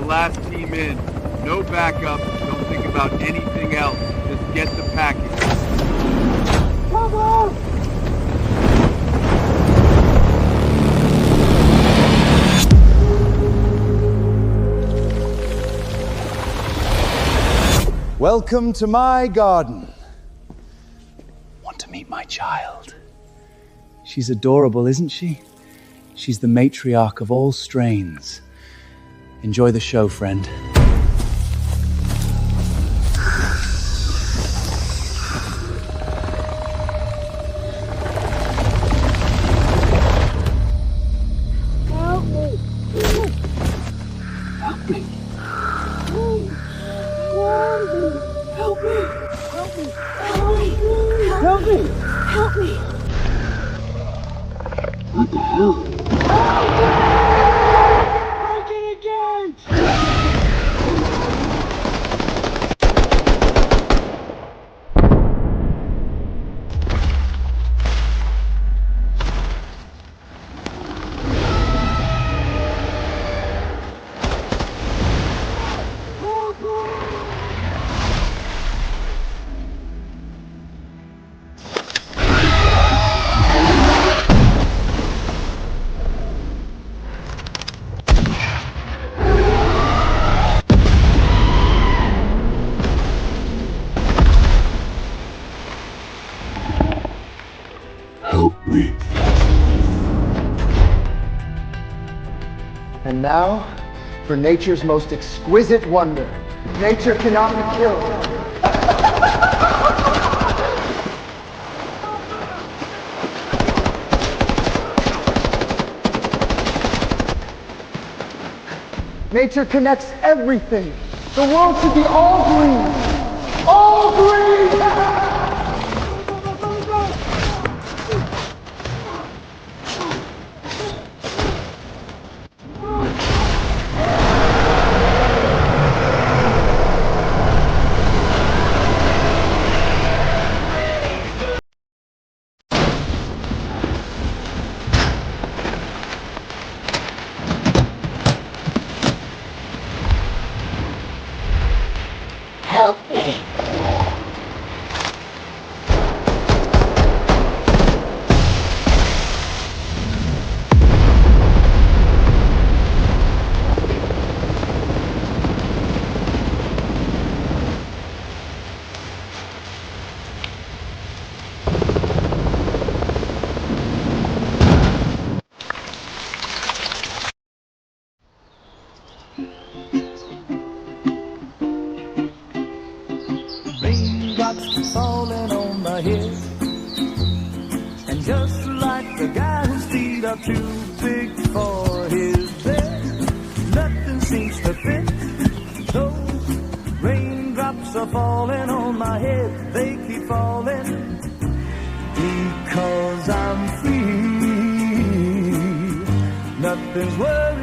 last team in. No backup. Don't think about anything else. Just get the package. Mama! Welcome to my garden. Want to meet my child? She's adorable, isn't she? She's the matriarch of all strains. Enjoy the show, friend. Help me! Help me. Help me! Help me! Help me! Help me! What the hell? Break it again! Help me. And now, for nature's most exquisite wonder. Nature cannot be killed. Nature connects everything. The world should be all green. All green! Help me. Raindrops falling on my head, and just like the guy whose feet are too big for his bed, nothing seems to fit. Those raindrops are falling on my head, they keep falling because I'm free. Nothing's worth